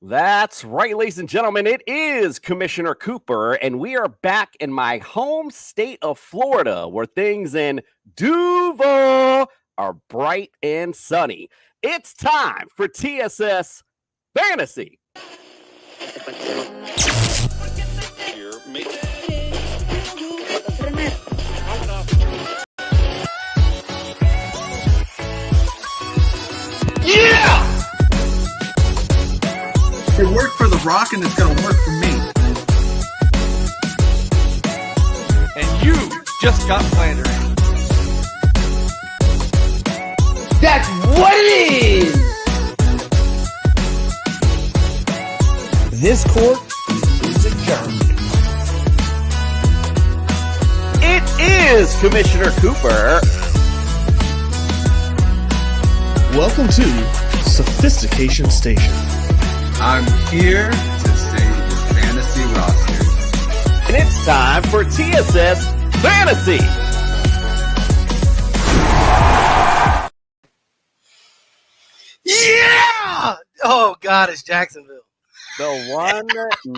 That's right, ladies and gentlemen. It is Commissioner Cooper, and we are back in my home state of Florida, where things in Duval are bright and sunny. It's time for TSS Fantasy. Yeah! It worked for The Rock, and it's going to work for me. And you just got slandering. That's what it is! This court is adjourned. It is Commissioner Cooper. Welcome to Sophistication Station. I'm here to save your fantasy roster. And it's time for TSS Fantasy. Yeah! Oh, God, it's Jacksonville. The one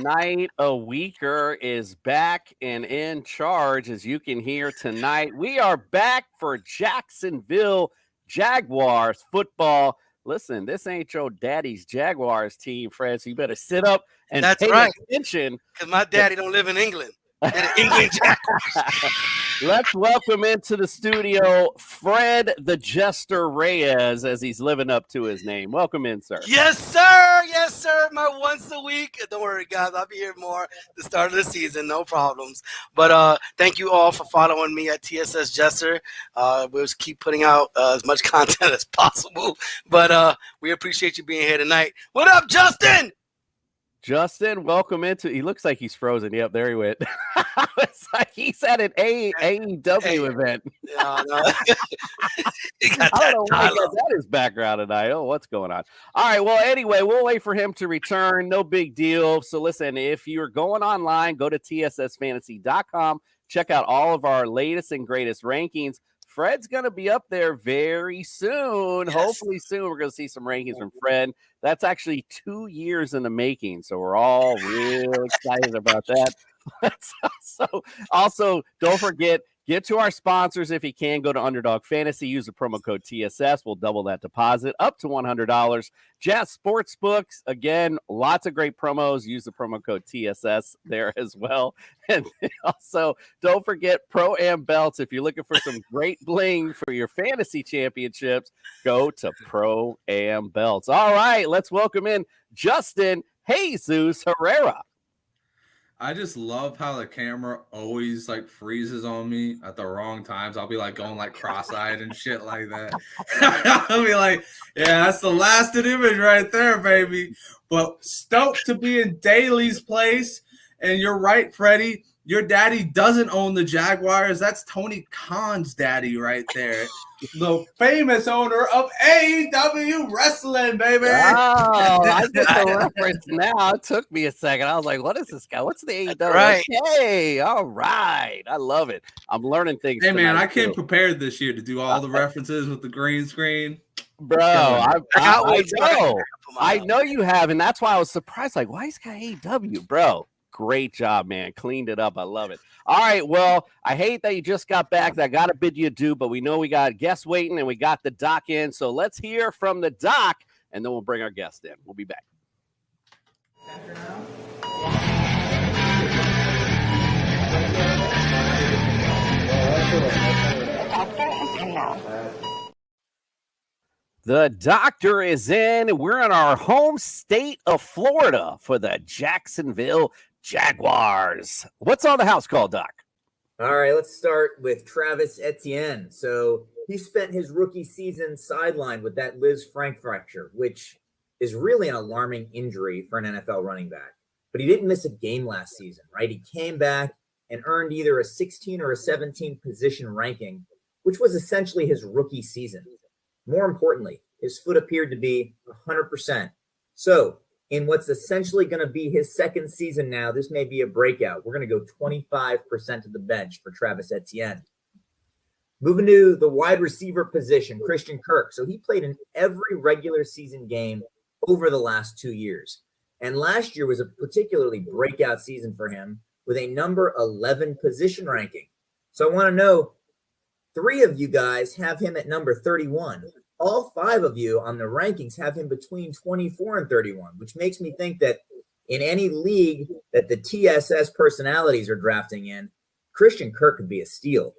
night a weeker is back and in charge, as you can hear tonight. We are back for Jacksonville Jaguars football. Listen, this ain't your daddy's Jaguars team, Fred, so you better sit up and pay attention. Because my daddy don't live in England. The England Jaguars. Let's welcome into the studio Fred the Jester Reyes, as he's living up to his name. Welcome in, sir. Yes, sir. Yes, sir. My once a week. Don't worry, guys. I'll be here more at the start of the season. No problems. But thank you all for following me at TSS Jester. We'll just keep putting out as much content as possible. But we appreciate you being here tonight. What up, Justin? Justin, welcome into. He looks like he's frozen. Yep, there he went. It's like he's at an AEW event. Yeah, no. I don't know why he got that his background tonight. Oh, what's going on? All right. Well, anyway, we'll wait for him to return. No big deal. So listen, if you're going online, go to tssfantasy.com. Check out all of our latest and greatest rankings. Fred's going to be up there very soon. Yes. Hopefully soon we're going to see some rankings from Fred. That's actually 2 years in the making, so we're all real excited about that. Also, don't forget, get to our sponsors if you can. Go to Underdog Fantasy. Use the promo code TSS. We'll double that deposit up to $100. Jazz Sportsbooks, again, lots of great promos. Use the promo code TSS there as well. And also, don't forget Pro-Am Belts. If you're looking for some great bling for your fantasy championships, go to Pro-Am Belts. All right, let's welcome in Justin Jesus Herrera. I just love how the camera always like freezes on me at the wrong times. I'll be like going like cross-eyed and shit like that. I'll be like, yeah, that's the lasted image right there, baby. But stoked to be in Daly's place. And you're right, Freddie. Your daddy doesn't own the Jaguars. That's Tony Khan's daddy right there. The famous owner of AEW Wrestling, baby. Oh, I get the reference now. It took me a second. I was like, what is this guy? What's the AEW? Right. Hey, all right. I love it. I'm learning things. Hey, man, I came prepared this year to do all the references with the green screen. Bro, I know you have, and that's why I was surprised. Like, why he's got AEW, bro? Great job, man. Cleaned it up. I love it. All right. Well, I hate that you just got back. I got to bid you adieu, but we know we got guests waiting and we got the doc in. So let's hear from the doc, and then we'll bring our guest in. We'll be back. The doctor is in. We're in our home state of Florida for the Jacksonville Jaguars. What's on the house call, Doc? All right, let's start with Travis Etienne. So he spent his rookie season sidelined with that Liz Frank fracture, which is really an alarming injury for an NFL running back. But he didn't miss a game last season, right? He came back and earned either a 16 or a 17 position ranking, which was essentially his rookie season. More importantly, his foot appeared to be 100%. So in what's essentially going to be his second season now, this may be a breakout. We're going to go 25% of the bench for Travis Etienne. Moving to the wide receiver position, Christian Kirk. So he played in every regular season game over the last 2 years. And last year was a particularly breakout season for him with a number 11 position ranking. So I want to know, 3 of you guys have him at number 31. All 5 of you on the rankings have him between 24 and 31, which makes me think that in any league that the TSS personalities are drafting in, Christian Kirk could be a steal.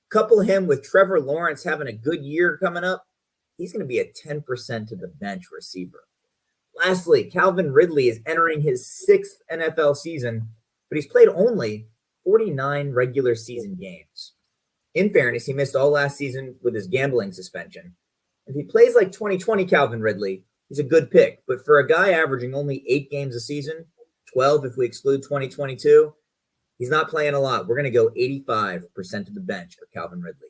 Couple him with Trevor Lawrence having a good year coming up, he's going to be a 10% to the bench receiver. Lastly, Calvin Ridley is entering his 6th NFL season, but he's played only 49 regular season games. In fairness, he missed all last season with his gambling suspension. If he plays like 2020 Calvin Ridley, he's a good pick. But for a guy averaging only 8 games a season, 12 if we exclude 2022, he's not playing a lot. We're going to go 85% to the bench for Calvin Ridley.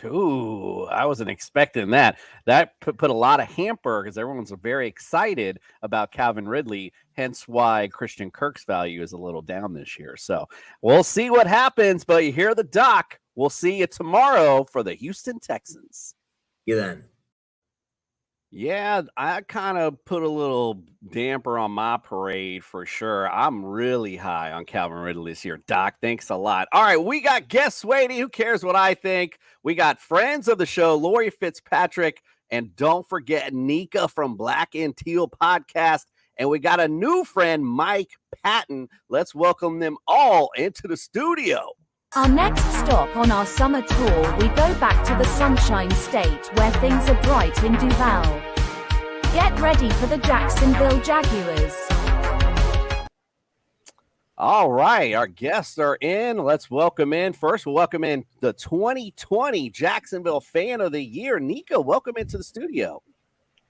Ooh, I wasn't expecting that. That put a lot of hamper because everyone's very excited about Calvin Ridley, hence why Christian Kirk's value is a little down this year. So we'll see what happens, but you hear the doc. We'll see you tomorrow for the Houston Texans. You then. Yeah, I kind of put a little damper on my parade for sure. I'm really high on Calvin Ridley this year. Doc, thanks a lot. All right, we got guests waiting. Who cares what I think? We got friends of the show, Lori Fitzpatrick, and don't forget Nika from Black and Teal Podcast. And we got a new friend, Mike Patton. Let's welcome them all into the studio. Our next stop on our summer tour, we go back to the Sunshine State where things are bright in Duval. Get ready for the Jacksonville Jaguars. All right, our guests are in. Let's welcome in. First, we'll welcome in the 2020 Jacksonville Fan of the Year, Nika. Welcome into the studio.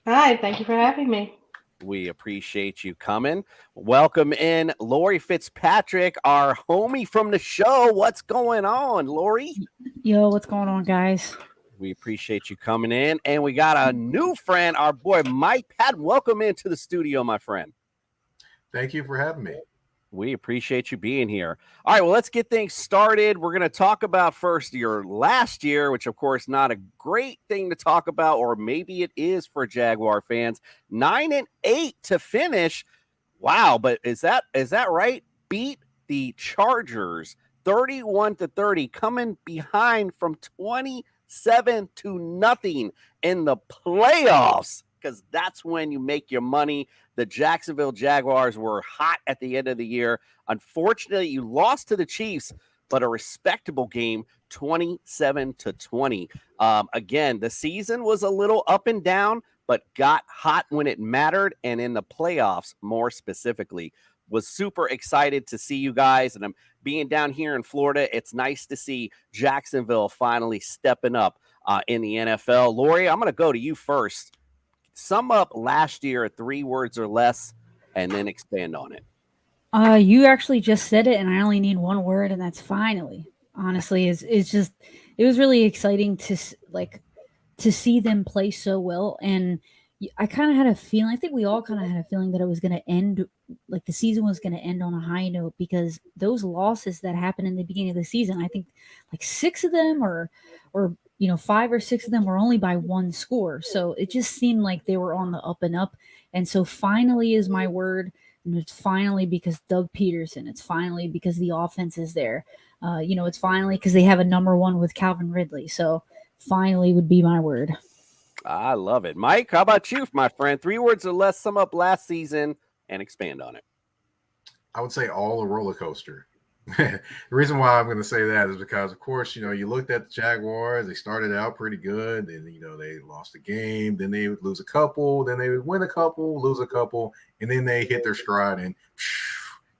Hi, thank you for having me. We appreciate you coming. Welcome in Lori Fitzpatrick, our homie from the show. What's going on, Lori? Yo, what's going on, guys? We appreciate you coming in. And we got a new friend, our boy Mike Patton. Welcome into the studio, my friend. Thank you for having me. We appreciate you being here. All right, well, let's get things started. We're going to talk about first your last year, which, of course, not a great thing to talk about, or maybe it is for Jaguar fans. 9-8 to finish. Wow, but is that right? Beat the Chargers 31-30, coming behind from 27-0 in the playoffs, because that's when you make your money. The Jacksonville Jaguars were hot at the end of the year. Unfortunately, you lost to the Chiefs, but a respectable game, 27-20. Again, the season was a little up and down, but got hot when it mattered, and in the playoffs, more specifically. Was super excited to see you guys, and I'm being down here in Florida. It's nice to see Jacksonville finally stepping up in the NFL. Lori, I'm going to go to you first. Sum up last year, 3 words or less, and then expand on it. You actually just said it, and I only need 1 word, and that's finally. Honestly, it was really exciting to see them play so well, and I kind of had a feeling. I think we all kind of had a feeling that it was going to end, like the season was going to end on a high note, because those losses that happened in the beginning of the season, I think like 6 of them or 5 or 6 of them were only by 1 score. So it just seemed like they were on the up and up. And so finally is my word. And it's finally because Doug Peterson. It's finally because the offense is there. It's finally because they have a number 1 with Calvin Ridley. So finally would be my word. I love it. Mike, how about you, my friend? 3 words or less, sum up last season and expand on it. I would say all a roller coaster. The reason why I'm going to say that is because, of course, you looked at the Jaguars. They started out pretty good, and they lost a game. Then they would lose a couple. Then they would win a couple, lose a couple, and then they hit their stride. And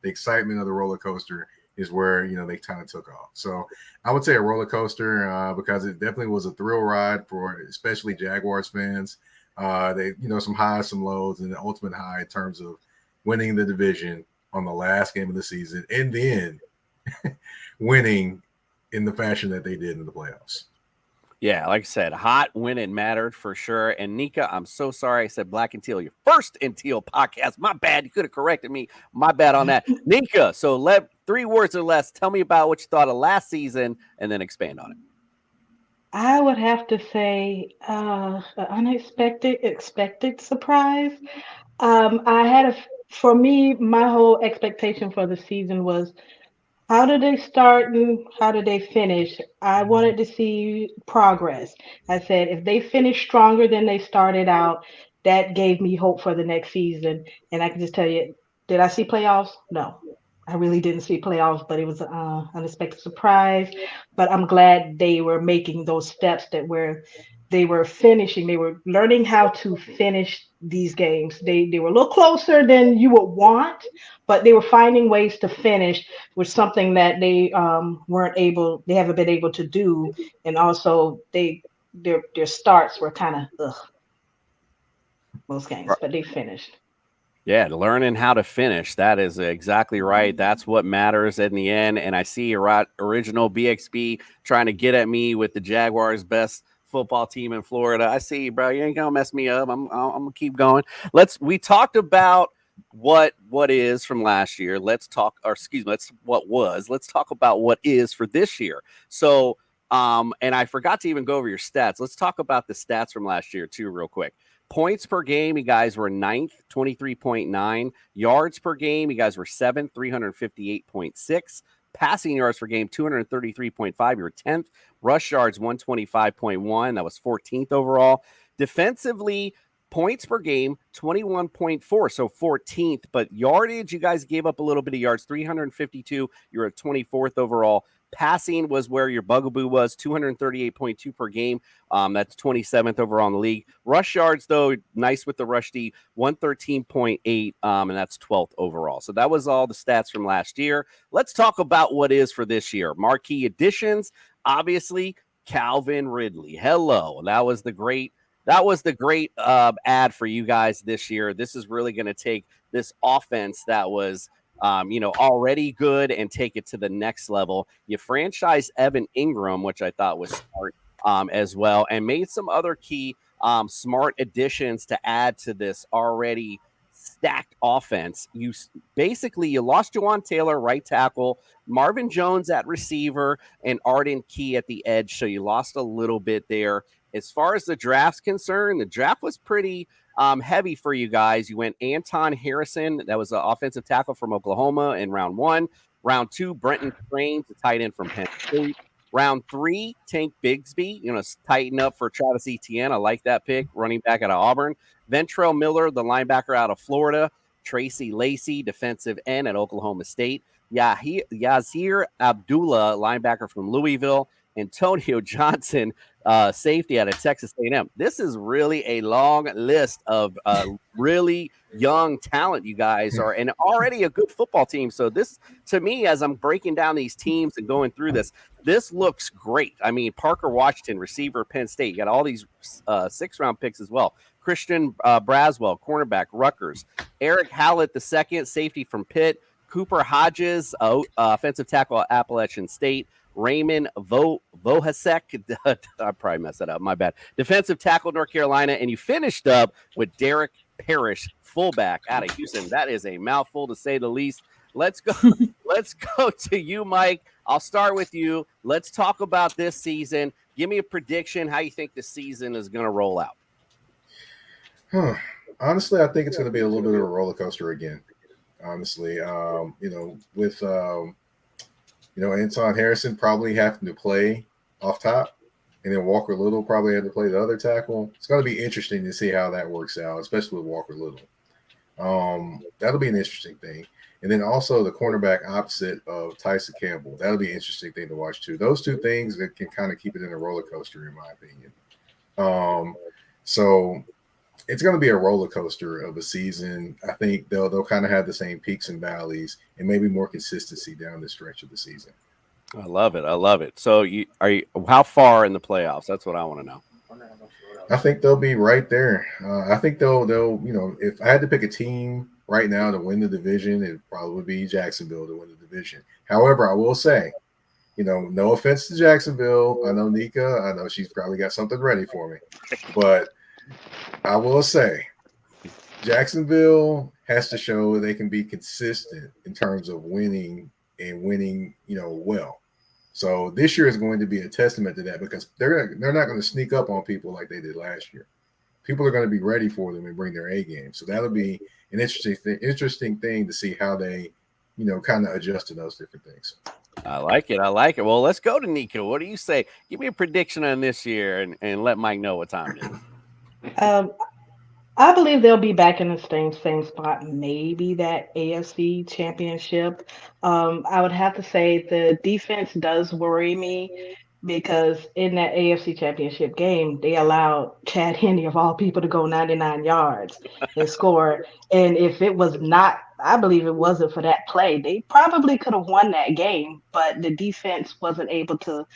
the excitement of the roller coaster is where they kind of took off. So I would say a roller coaster because it definitely was a thrill ride for especially Jaguars fans. They some highs, some lows, and the ultimate high in terms of winning the division on the last game of the season, and then winning in the fashion that they did in the playoffs. Yeah, like I said, hot when it mattered for sure. And Nika, I'm so sorry I said Black and Teal, your first in Teal podcast. My bad. You could have corrected me. My bad on that. Nika, so 3 words or less. Tell me about what you thought of last season and then expand on it. I would have to say an expected surprise. I had for me, my whole expectation for the season was how did they start and how did they finish? I wanted to see progress. I said if they finish stronger than they started out, that gave me hope for the next season. And I can just tell you, did I see playoffs? No. I really didn't see playoffs, but it was an unexpected surprise. But I'm glad they were making those steps that were they were finishing. They were learning how to finish these games. They were a little closer than you would want, but they were finding ways to finish with something that they weren't able, they haven't been able to do, and also their starts were kind of most games, but they finished. Yeah, learning how to finish. That is exactly right. That's what matters in the end. And I see your original BXB trying to get at me with the Jaguars' best football team in Florida. I see you, bro. You ain't gonna mess me up. I'm gonna keep going. We talked about what is from last year. Let's talk, or excuse me, what was. Let's talk about what is for this year. So, and I forgot to even go over your stats. Let's talk about the stats from last year too, real quick. Points per game, you guys were 9th, 23.9. Yards per game, you guys were 7th, 358.6. Passing yards per game, 233.5. You were 10th. Rush yards, 125.1. That was 14th overall. Defensively, points per game, 21.4, so 14th. But yardage, you guys gave up a little bit of yards, 352. You're at 24th overall. Passing was where your bugaboo was, 238.2 per game. That's 27th overall in the league. Rush yards, though, nice with the rush D, 113.8, and that's 12th overall. So that was all the stats from last year. Let's talk about what is for this year. Marquee additions, obviously, Calvin Ridley. Hello. That was the great ad for you guys this year. This is really going to take this offense that was already good and take it to the next level. You franchise Evan Ingram, which I thought was smart as well, and made some other key smart additions to add to this already stacked offense. You lost Juwan Taylor, right tackle, Marvin Jones at receiver, and Arden Key at the edge. So you lost a little bit there. As far as the draft's concerned, the draft was pretty heavy for you guys. You went Anton Harrison. That was an offensive tackle from Oklahoma in round 1. Round 2, Brenton Strange, the tight end from Penn State. Round 3, Tank Bigsby, tighten up for Travis Etienne. I like that pick. Running back out of Auburn. Ventrell Miller, the linebacker out of Florida. Tracy Lacey, defensive end at Oklahoma State. Yazir Abdullah, linebacker from Louisville. Antonio Johnson, safety out of Texas A&M. This is really a long list of really young talent you guys are, and already a good football team. So this, to me, as I'm breaking down these teams and going through this looks great. I mean, Parker Washington, receiver, Penn State. You got all these 6th-round picks as well. Christian Braswell, cornerback, Rutgers. Eric Hallett, the second, safety from Pitt. Cooper Hodges, offensive tackle at Appalachian State. Raymond Vohasek, I probably messed that up, my bad. Defensive tackle, North Carolina, and you finished up with Derek Parrish, fullback out of Houston. That is a mouthful to say the least. Let's go to you, Mike. I'll start with you. Let's talk about this season. Give me a prediction how you think the season is going to roll out. Honestly, I think it's going to be a little bit of a roller coaster again. Honestly, with Anton Harrison probably having to play off top, and then Walker Little probably had to play the other tackle. It's going to be interesting to see how that works out, especially with Walker Little. That'll be an interesting thing. And then also the cornerback opposite of Tyson Campbell. That'll be an interesting thing to watch too. Those two things that can kind of keep it in a roller coaster, in my opinion. So it's going to be a roller coaster of a season. I think they'll kind of have the same peaks and valleys, and maybe more consistency down the stretch of the season. I love it. So how far in the playoffs? That's what I want to know. I think they'll be right there. I think they'll if I had to pick a team right now to win the division, it probably would be Jacksonville to win the division. However, I will say, no offense to Jacksonville. I know Nika. I know she's probably got something ready for me, but I will say Jacksonville has to show they can be consistent in terms of winning and winning, well. So this year is going to be a testament to that, because they're not going to sneak up on people like they did last year. people are going to be ready for them and bring their A game. So that'll be an interesting thing to see how they, kind of adjust to those different things. I like it. Well, let's go to Nico. What do you say? Give me a prediction on this year and let Mike know what time it is. I believe they'll be back in the same spot, maybe that AFC championship. I would have to say the defense does worry me because in that AFC championship game, they allowed Chad Henne of all people to go 99 yards and score. And if it was not, I believe it wasn't for that play, they probably could have won that game, but the defense wasn't able to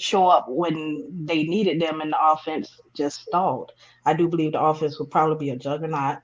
show up when they needed them and the offense just stalled. I do believe the offense will probably be a juggernaut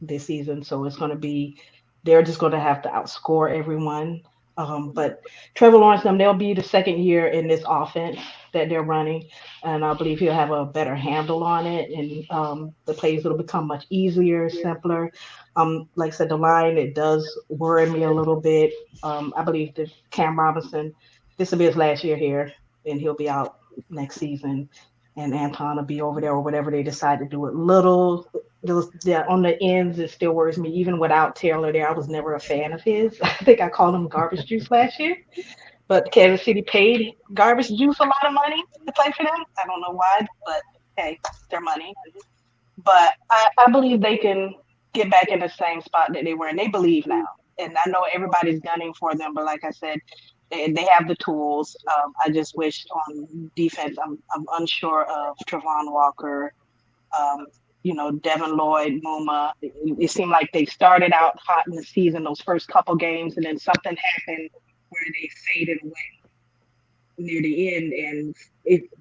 this season. So they're just going to have to outscore everyone. But Trevor Lawrence, they'll be the second year in this offense that they're running. And I believe he'll have a better handle on it. And the plays will become much easier, simpler. Like I said, the line, it does worry me a little bit. I believe that Cam Robinson, this will be his last year here, and he'll be out next season. And Anton will be over there or whatever they decide to do it. On the ends, it still worries me. Even without Taylor there, I was never a fan of his. I think I called him garbage juice last year. But Kansas City paid garbage juice a lot of money to play for them. I don't know why, but hey, it's their money. But I believe they can get back in the same spot that they were, and they believe now. And I know everybody's gunning for them, but like I said, they have the tools. I just wish on defense, I'm unsure of Travon Walker, Devin Lloyd, Muma. It seemed like they started out hot in the season, those first couple games, and then something happened where they faded away near the end, and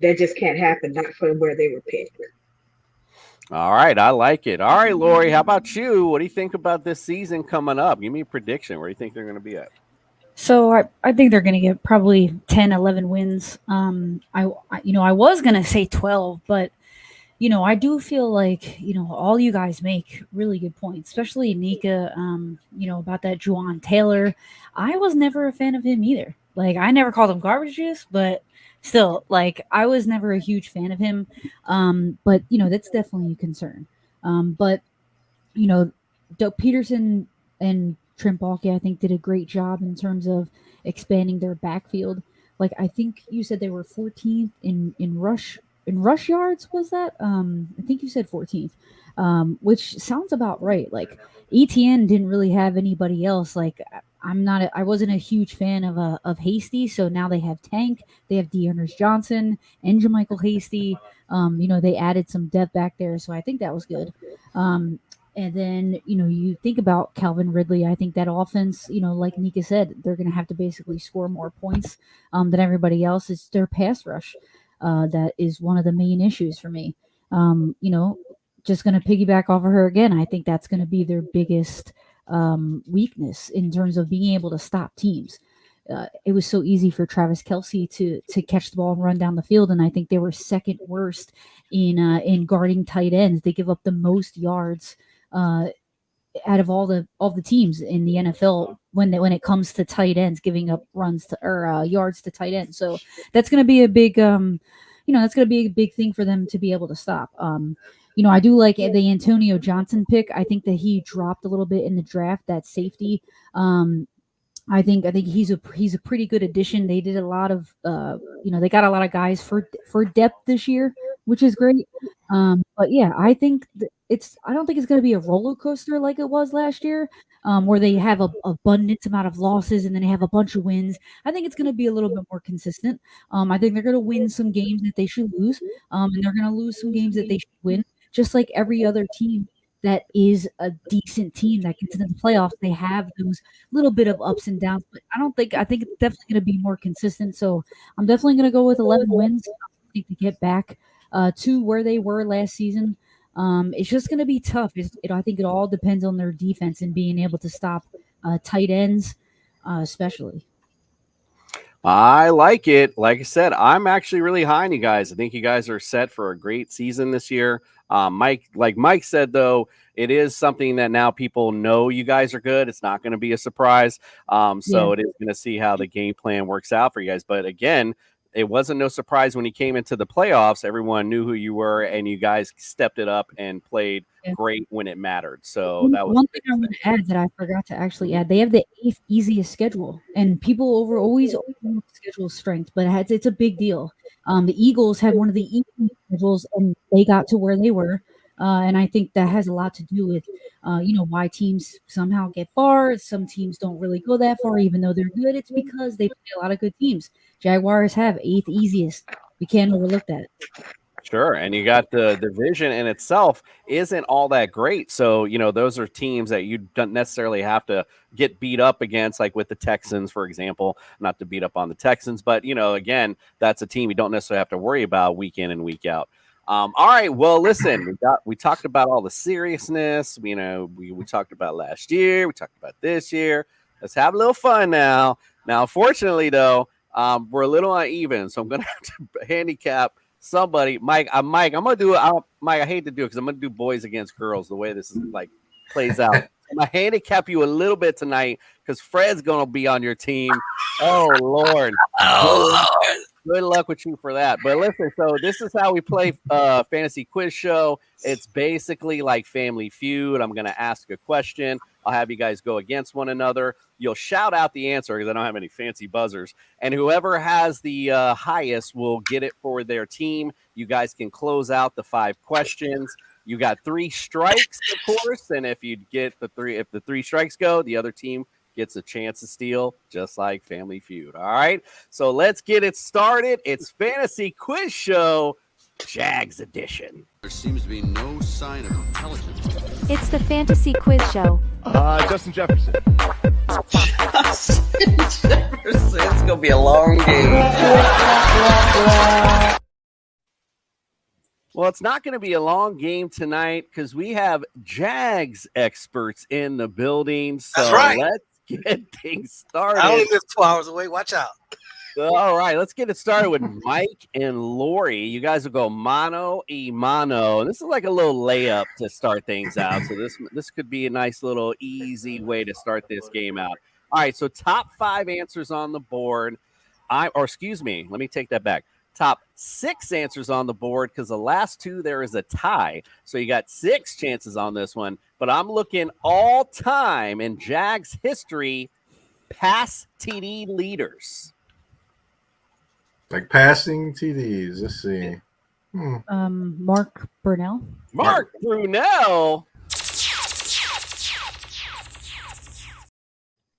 that just can't happen, not for where they were picked. All right, I like it. All right, Lori, how about you? What do you think about this season coming up? Give me a prediction. Where do you think they're going to be at? So I think they're going to get probably 10, 11 wins. I was going to say 12, but, I do feel like, all you guys make really good points, especially Nika, about that Juwan Taylor. I was never a fan of him either. Like, I never called him garbage juice, but still, like, I was never a huge fan of him. But, that's definitely a concern. But, Doug Peterson and Trent Baalke, I think, did a great job in terms of expanding their backfield. Like, I think you said they were 14th in rush yards. Was that? I think you said 14th, which sounds about right. Like, ETN didn't really have anybody else. Like, I wasn't a huge fan of Hasty. So now they have Tank, they have Dearness Johnson and Jermichael Hasty. They added some depth back there, so I think that was good. And then, you think about Calvin Ridley. I think that offense, like Nika said, they're going to have to basically score more points than everybody else. It's their pass rush. That is one of the main issues for me. Just going to piggyback off of her again. I think that's going to be their biggest weakness in terms of being able to stop teams. It was so easy for Travis Kelce to catch the ball and run down the field, and I think they were second worst in guarding tight ends. They give up the most yards out of all the teams in the NFL when it comes to tight ends giving up yards to tight ends. So that's going to be a big that's going to be a big thing for them to be able to stop. I do like the Antonio Johnson pick. I think that he dropped a little bit in the draft, that safety. I think he's a pretty good addition. They did a lot of they got a lot of guys for depth this year, which is great. But yeah, I think I don't think it's going to be a roller coaster like it was last year, where they have a abundant amount of losses and then they have a bunch of wins. I think it's going to be a little bit more consistent. I think they're going to win some games that they should lose, and they're going to lose some games that they should win, just like every other team that is a decent team that gets into the playoffs. They have those little bit of ups and downs, but I think it's definitely going to be more consistent. So I'm definitely going to go with 11 wins. I think to get back to where they were last season. It's just going to be tough. I think it all depends on their defense and being able to stop tight ends, especially. I like it. Like I said, I'm actually really high on you guys. I think you guys are set for a great season this year. Like Mike said, though, it is something that now people know you guys are good. It's not going to be a surprise. So it is going to see how the game plan works out for you guys. But again, it wasn't no surprise when he came into the playoffs. Everyone knew who you were, and you guys stepped it up and played great when it mattered. So that was one thing I want to add that I forgot to actually add. They have the 8th easiest schedule, and people always overlook schedule strength, but it's a big deal. The Eagles had one of the easiest schedules, and they got to where they were. And I think that has a lot to do with, why teams somehow get far. Some teams don't really go that far, even though they're good. It's because they play a lot of good teams. Jaguars have 8th easiest. We can't overlook that. Sure, and you got the division in itself isn't all that great. So, those are teams that you don't necessarily have to get beat up against, like with the Texans, for example. Not to beat up on the Texans, but, again, that's a team you don't necessarily have to worry about week in and week out. All right. Well, listen, we talked about all the seriousness. We talked about last year. We talked about this year. Let's have a little fun now. Now, unfortunately, though, we're a little uneven, so I'm going to have to handicap somebody. Mike, I'm going to do it. Mike, I hate to do it because I'm going to do boys against girls the way this is plays out. I'm going to handicap you a little bit tonight because Fred's going to be on your team. Oh, Lord. Good luck with you for that. But listen, so this is how we play fantasy quiz show. It's basically like Family Feud. I'm going to ask a question. I'll have you guys go against one another. You'll shout out the answer because I don't have any fancy buzzers. And whoever has the highest will get it for their team. You guys can close out the 5 questions. You got 3 strikes, of course. And if the 3 strikes go, the other team gets a chance to steal, just like Family Feud. All right, so let's get it started. It's Fantasy Quiz Show, Jags edition. There seems to be no sign of intelligence. It's the Fantasy Quiz Show. Justin Jefferson. Justin Jefferson. It's gonna be a long game. Well, it's not going to be a long game tonight because we have Jags experts in the building. So That's right. Let's get things started. I only live 2 hours away. Watch out. All right, let's get it started with Mike and Lori. You guys will go mano y mano. This is like a little layup to start things out. So this could be a nice little easy way to start this game out. All right, so top 5 answers on the board. Let me take that back. Top 6 answers on the board because the last 2 there is a tie. So you got 6 chances on this one. But I'm looking all time in Jags history pass TD leaders. Like passing TDs. Let's see. Mark Brunell. Mark Brunell.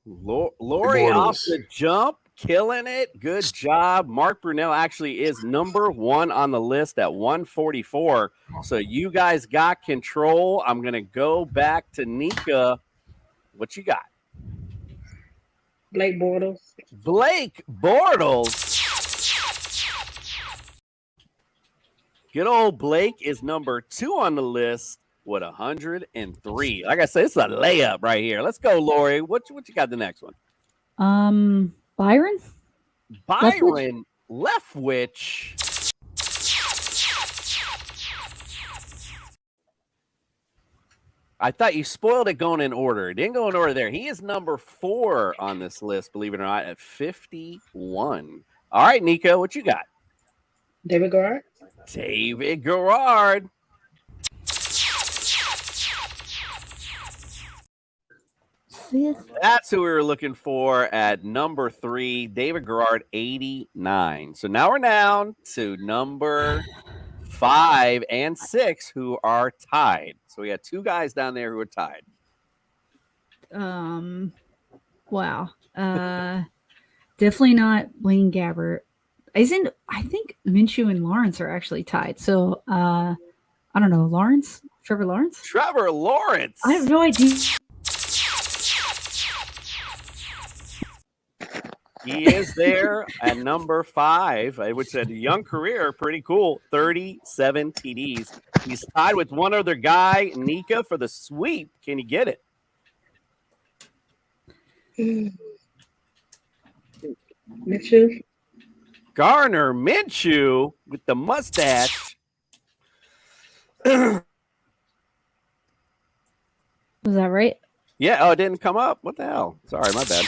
Lori off the jump. Killing it. Good job. Mark Brunell actually is number 1 on the list at 144. So you guys got control. I'm going to go back to Nika. What you got? Blake Bortles. Blake Bortles. Good old Blake is number 2 on the list with 103. Like I said, it's a layup right here. Let's go, Lori. What you got the next one? Byron Leftwich. I thought you spoiled it going in order. It didn't go in order there. He is number 4 on this list, believe it or not, at 51. All right, Nico, what you got? David Garrard. David Garrard. That's who we were looking for at number 3, David Garrard, 89. So now we're down to number 5 and 6 who are tied. So we got 2 guys down there who are tied. Wow. Definitely not Blaine Gabbert. I think Minshew and Lawrence are actually tied. So I don't know. Trevor Lawrence? Trevor Lawrence. I have no idea. He is there at number 5, which had a young career. Pretty cool. 37 TDs. He's tied with one other guy, Nika, for the sweep. Can you get it? Minshew. Gardner Minshew with the mustache. Was that right? Yeah. Oh, it didn't come up. What the hell? Sorry, my bad.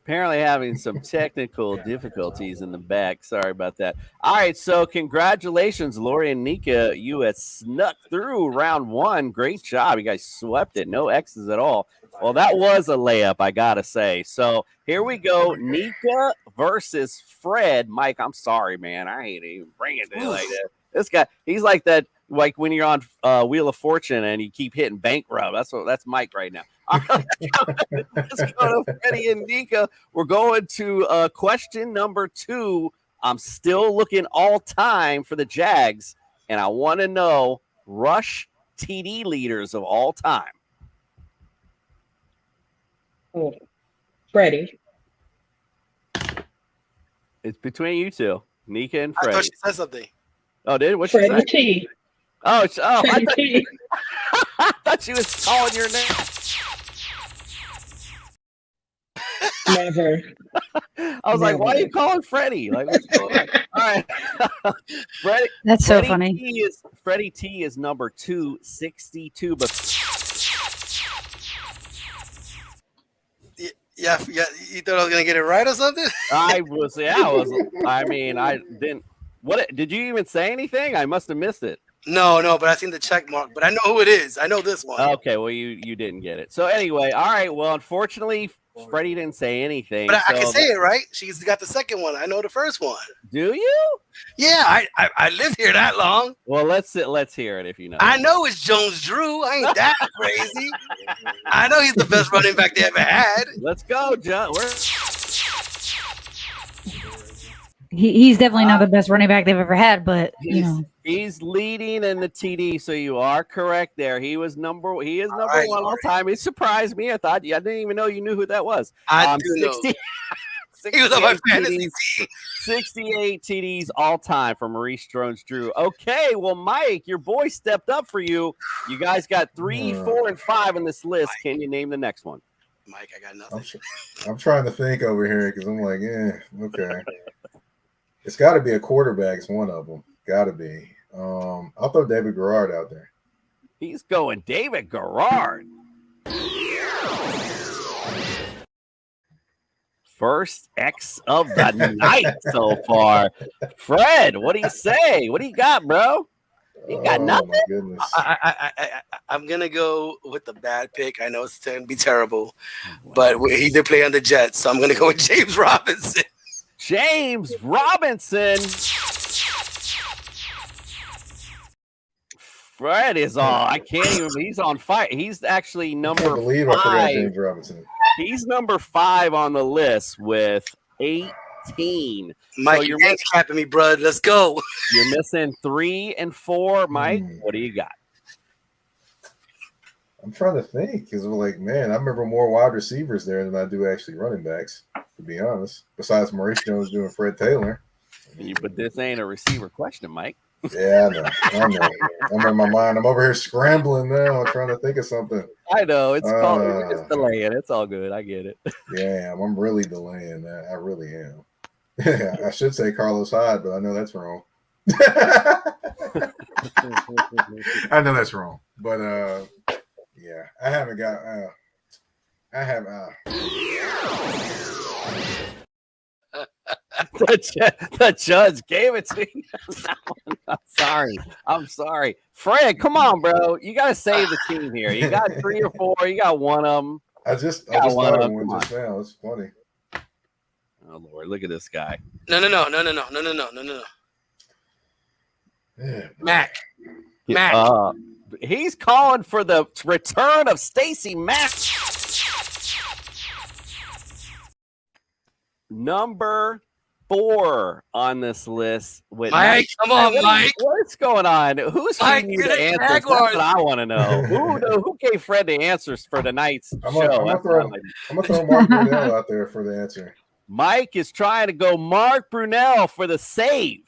Apparently having some technical difficulties in the back. Sorry about that. All right, so congratulations, Lori and Nika. You had snuck through round one. Great job. You guys swept it. No X's at all. Well, that was a layup, I got to say. So here we go. Nika versus Fred. Mike, I'm sorry, man. I ain't even bringing it like that. This guy, he's like that, like when you're on Wheel of Fortune and you keep hitting bankrupt. That's Mike right now. All right, let's go to Freddie and Nika. We're going to question number 2. I'm still looking all time for the Jags, and I want to know rush TD leaders of all time. Oh, Freddie. It's between you two, Nika and I Freddie. thought she said something. Oh, did what she Freddie say? T. I Freddie T. thought she was calling your name. Never. I was like, why are you calling Freddie? Like, what's going on? All right. Freddie, That's so Freddie funny. Freddie T is number 262, but Yeah. You thought I was gonna get it right or something? I mean, I didn't. What did you even say anything? I must have missed it. No, but I seen the check mark. But I know who it is. I know this one. Okay, well, you didn't get it. So anyway, all right. Well, unfortunately, Freddie didn't say anything. But I so can say it right. She's got the second one. I know the first one. Do you? Yeah, I lived here that long. Well, let's hear it if you know. I know it's Jones Drew. I ain't that crazy. I know he's the best running back they ever had. Let's go, John. He's definitely not the best running back they've ever had, but he's leading in the TD, so you are correct there. He is number one all time. It surprised me. I didn't even know you knew who that was. I do know. He was on my fantasy team. 68 TDs all time for Maurice Jones-Drew. Okay, well, Mike, your boy stepped up for you. You guys got 3, 4, and 5 on this list. Can you name the next one? Mike, I got nothing. I'm trying to think over here because I'm like, okay. It's got to be a quarterback. It's one of them. Got to be. I'll throw David Garrard out there. He's going David Garrard. First X of the night so far. Fred, what do you say? What do you got, bro? You got nothing? My goodness. I'm going to go with the bad pick. I know it's going to be terrible, but he did play on the Jets, so I'm going to go with James Robinson. James Robinson. Fred is on. I can't even. He's on fire. He's actually number 5. I believe I forgot James Robinson. He's number 5 on the list with 18. Mike, so you're handicapping me, bro. Let's go. You're missing 3 and 4. Mike, what do you got? I'm trying to think because we're like, man, I remember more wide receivers there than I do actually running backs, to be honest. Besides Maurice Jones doing Fred Taylor. But this ain't a receiver question, Mike. Yeah, I know. I'm in my mind. I'm over here scrambling now. I'm trying to think of something. I know. It's called. We're just delaying. It's all good. I get it. Yeah, I'm really delaying that. I really am. I should say Carlos Hyde, but I know that's wrong. I know that's wrong. But yeah, I haven't got. I have. The judge gave it to you. I'm sorry. Fred, come on, bro. You got to save the team here. You got 3 or 4. You got one of them. I just thought of one just now. It's funny. Oh, Lord. Look at this guy. No. Yeah. Mac. He's calling for the return of Stacey Mack. Number 4 on this list. With Mike, come on, Mike. What's going on? Who's feeding you the answers? That's what I want to know. Who gave Fred the answers for tonight's show? I'm gonna throw Mark Brunell out there for the answer. Mike is trying to go Mark Brunell for the save.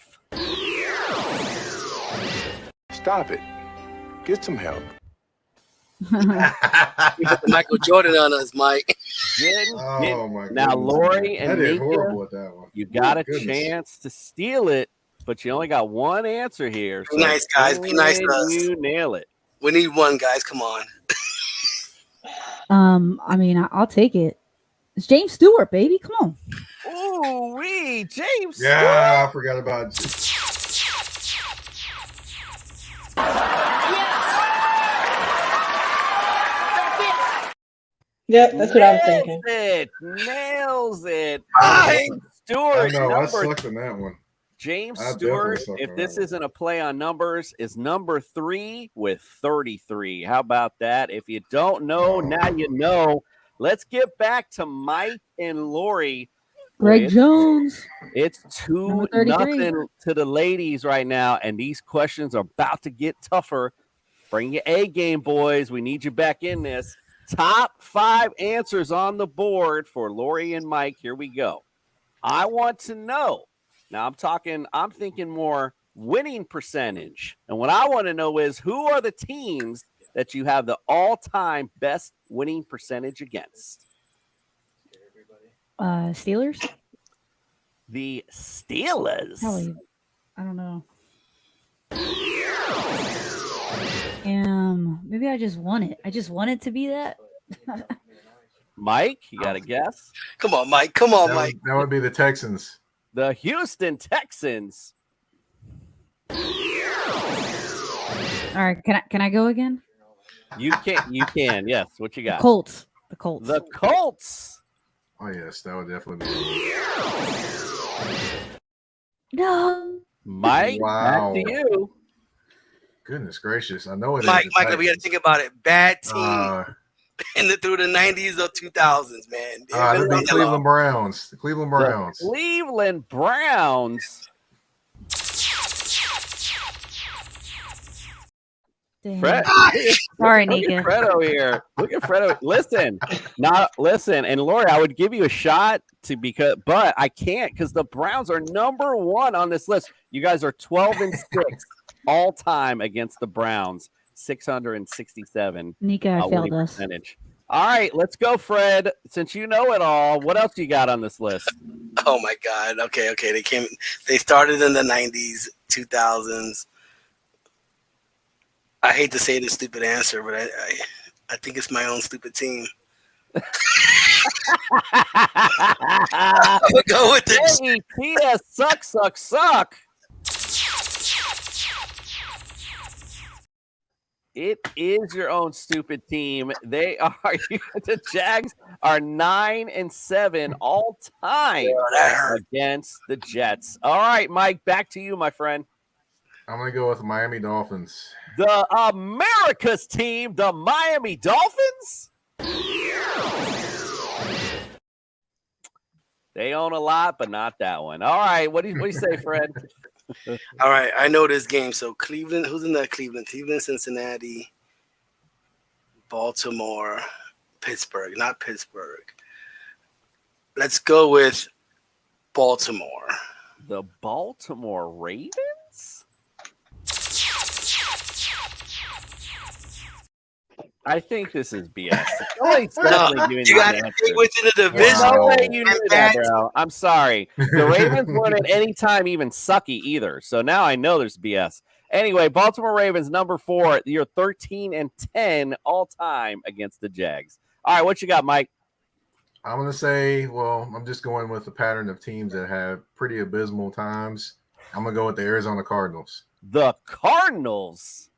Stop it. Get some help. You put the Michael Jordan on us, Mike. Oh my god! Now, Lori and did Nika, horrible at that one. you got a chance to steal it, but you only got one answer here. Be nice, guys. Be nice to us. You nail it. We need one, guys. Come on. I mean, I'll take it. It's James Stewart, baby. Come on. Ooh, James Yeah, I forgot about it. Yep, that's what I was thinking. Nails it. James I Stewart. know, I sucked in that one. James I Stewart, definitely sucked if on this that one. isn't a play on numbers, is number 3 with 33. How about that? If you don't know, now you know. Let's get back to Mike and Lori. Greg Jones. It's Number 33. 2-0 to the ladies right now, and these questions are about to get tougher. Bring your A game, boys. We need you back in this. Top 5 answers on the board for Lori and Mike. Here we go. I want to know. Now I'm thinking more winning percentage. And what I want to know is, who are the teams that you have the all-time best winning percentage against? Steelers? The Steelers. Probably, I don't know. Maybe I just want it. I just want it to be that. Mike, you got a guess? Come on, Mike. Come on, Mike. That would be the Texans. The Houston Texans. All right, can I go again? You can. Yes. What you got? Colts. The Colts. Oh yes, that would definitely be. No. Mike, Wow. back to you. Goodness gracious, I know it. Mike, is the we got to Titans. think about it. Bad team through the 90s or 2000s, man. That'd be Cleveland Browns. The Cleveland Browns. The Cleveland Browns. Damn. Fred, Sorry, look Nika. at Fredo here. Look at Fredo. Listen, and Lori, I would give you a shot but I can't because the Browns are number 1 on this list. You guys are 12-6 all time against the Browns, 667. Nika, I failed us. Percentage. All right, let's go, Fred. Since you know it all, what else you got on this list? Oh my God. Okay. They started in the 90s, 2000s. I hate to say this stupid answer, but I think it's my own stupid team. I'm gonna go with it. TS suck. It is your own stupid team. They are the Jags are 9-7 all time against the Jets. All right, Mike, back to you, my friend. I'm gonna go with Miami Dolphins. The America's team, the Miami Dolphins. They own a lot, but not that one. All right, what do you say, Fred? All right, I know this game. So Cleveland, who's in that Cleveland? Cleveland, Cincinnati, Baltimore, Pittsburgh. Not Pittsburgh. Let's go with Baltimore. The Baltimore Ravens? I think this is BS. Somebody's definitely giving You got to stay within the division. No way you knew that, bro. I'm sorry. The Ravens weren't at any time even sucky either. So now I know there's BS. Anyway, Baltimore Ravens, number 4. You're 13-10 all time against the Jags. All right, what you got, Mike? I'm going to say, I'm just going with the pattern of teams that have pretty abysmal times. I'm going to go with the Arizona Cardinals. The Cardinals.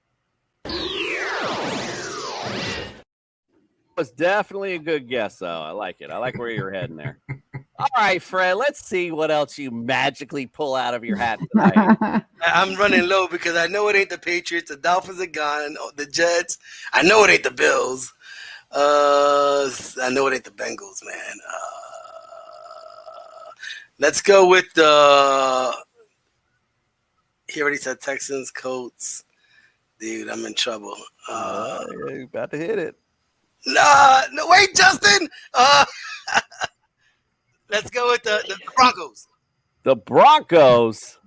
Was definitely a good guess, though. I like it. I like where you're heading there. All right, Fred, let's see what else you magically pull out of your hat tonight. I'm running low because I know it ain't the Patriots. The Dolphins are gone. The Jets. I know it ain't the Bills. I know it ain't the Bengals, man. Let's go with the. He already said Texans, Colts. Dude, I'm in trouble. You're about to hit it. No, wait, Justin. Let's go with the Broncos. The Broncos.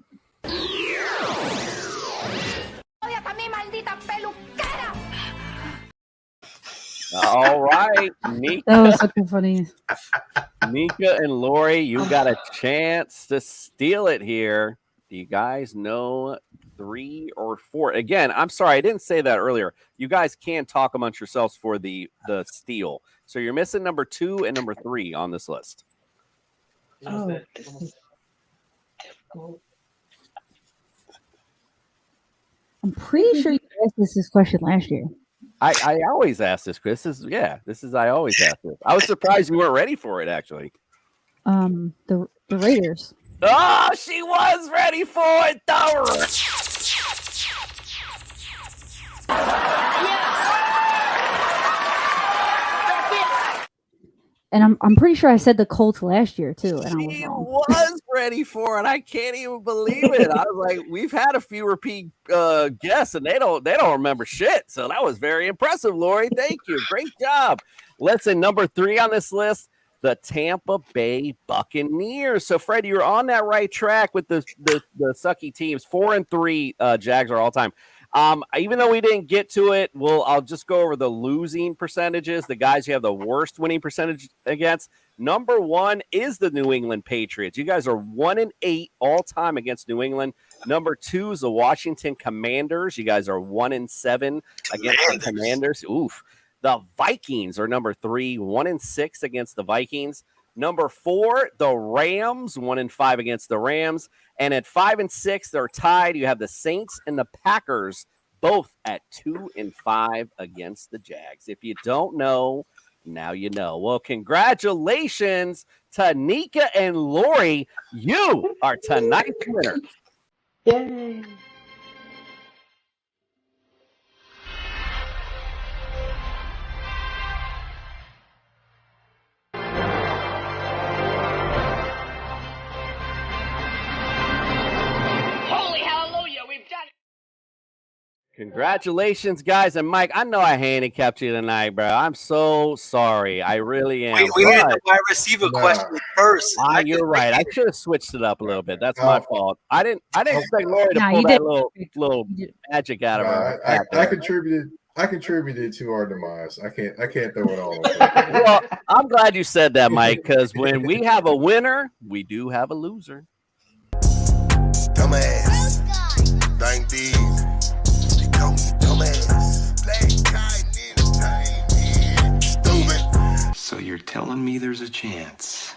All right, Nika. That was looking funny. Nika and Lori, you got a chance to steal it here. Do you guys know 3 or 4. Again, I'm sorry, I didn't say that earlier. You guys can talk amongst yourselves for the steal. So you're missing number 2 and number 3 on this list. Oh, this is difficult. I'm pretty sure you asked us this question last year. I always ask this, Chris. I always ask this. I was surprised you weren't ready for it, actually. The Raiders. Oh, she was ready for it, though. And I'm pretty sure I said the Colts last year too, and She I was wrong. was ready for it. I can't even believe it. I was like, we've had a few repeat guests, and they don't remember shit. So that was very impressive, Lori. Thank you. Great job. Let's say number 3 on this list, the Tampa Bay Buccaneers. So, Fred, you're on that right track with the sucky teams. 4 and 3 Jags are all time. Even though we didn't get to it, I'll just go over the losing percentages. The guys you have the worst winning percentage against. Number 1 is the New England Patriots. You guys are 1 and 8 all time against New England. Number 2 is the Washington Commanders. You guys are 1 and 7 against the Commanders. Oof. The Vikings are number 3, 1 and 6 against the Vikings. Number 4, the Rams, 1 and 5 against the Rams. And at 5 and 6, they're tied. You have the Saints and the Packers, both at 2 and 5 against the Jags. If you don't know, now you know. Well, congratulations to Nika and Lori. You are tonight's winners. Yay. Congratulations, guys. And Mike, I know I handicapped you tonight, bro. I'm so sorry. I really am. We need the wide receiver question first. You're right. I should have switched it up a little bit. That's my fault. I didn't expect Lori to pull that little magic out of her. I contributed to our demise. I can't throw it all on. Well, I'm glad you said that, Mike, because when we have a winner, we do have a loser. Dumbass. Thank these. So you're telling me there's a chance?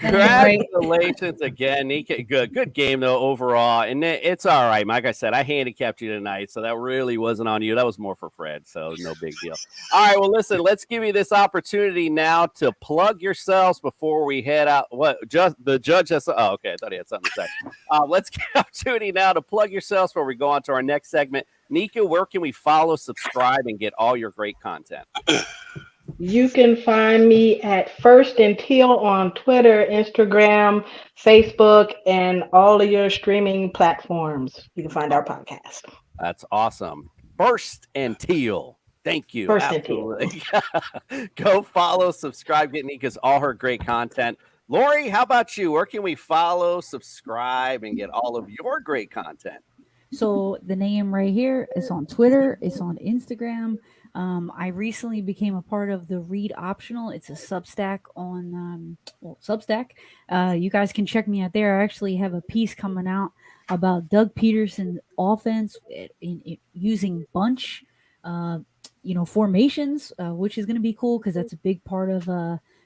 Congratulations again, Nika. Good game though overall, and it's all right. Like I said, I handicapped you tonight, so that really wasn't on you. That was more for Fred, so no big deal. All right, well, listen, let's give you this opportunity now to plug yourselves before we head out. The judge has? Oh, okay, I thought he had something to say. Let's get an opportunity now to plug yourselves before we go on to our next segment. Nika, where can we follow, subscribe, and get all your great content? You can find me at First and Teal on Twitter, Instagram, Facebook, and all of your streaming platforms. You can find our podcast. That's awesome. First and Teal. Thank you. First Absolutely. And Teal. Go follow, subscribe, get Nika's all her great content. Lori, how about you? Where can we follow, subscribe, and get all of your great content? So the name right here is on Twitter. It's on Instagram. I recently became a part of the Read Optional. It's a Substack on Substack. You guys can check me out there. I actually have a piece coming out about Doug Peterson's offense in using bunch, formations, which is going to be cool because that's a big part of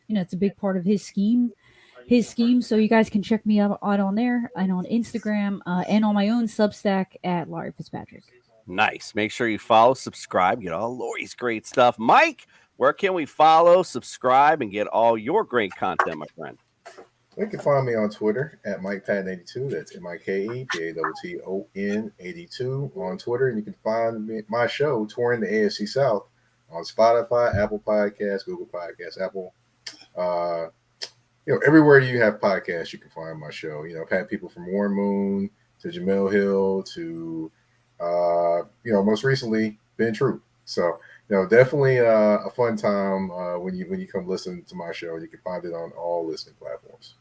it's a big part of his scheme. So you guys can check me out on there and on Instagram and on my own Substack at Larry Fitzpatrick. Nice. Make sure you follow, subscribe, get all Lori's great stuff. Mike, where can we follow, subscribe, and get all your great content, my friend? You can find me on Twitter at MikePatton82. That's MikePatton 82 on Twitter. And you can find my show, Touring the AFC South, on Spotify, Apple Podcasts, Google Podcasts, Apple. Everywhere you have podcasts, you can find my show. I've had people from Warren Moon to Jamel Hill to most recently Ben Troop. So definitely a fun time when you come listen to my show. You can find it on all listening platforms.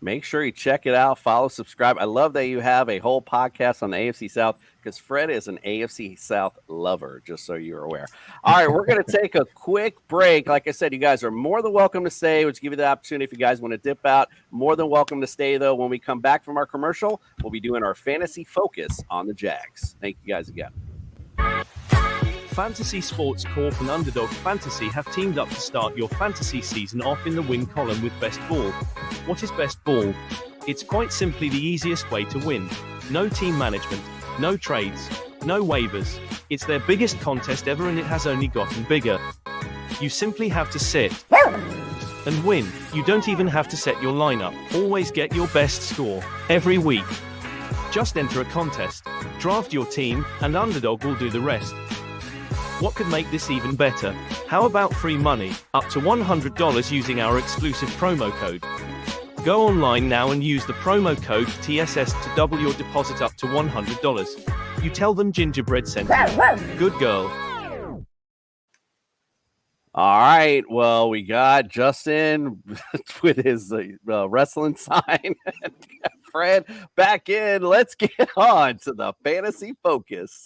Make sure you check it out. Follow, subscribe. I love that you have a whole podcast on the AFC South because Fred is an AFC South lover, just so you're aware. All right, we're going to take a quick break. Like I said, you guys are more than welcome to stay, which give you the opportunity if you guys want to dip out. More than welcome to stay, though. When we come back from our commercial, we'll be doing our fantasy focus on the Jags. Thank you guys again. Fantasy Sports Corp and Underdog Fantasy have teamed up to start your fantasy season off in the win column with Best Ball. What is Best Ball? It's quite simply the easiest way to win. No team management, no trades, no waivers. It's their biggest contest ever and it has only gotten bigger. You simply have to sit and win. You don't even have to set your lineup. Always get your best score every week. Just enter a contest, draft your team, and Underdog will do the rest. What could make this even better? How about free money, up to $100 using our exclusive promo code? Go online now and use the promo code TSS to double your deposit up to $100. You tell them Gingerbread sent you. Good girl. All right. Well, we got Justin with his wrestling sign. Fred back in. Let's get on to the fantasy focus.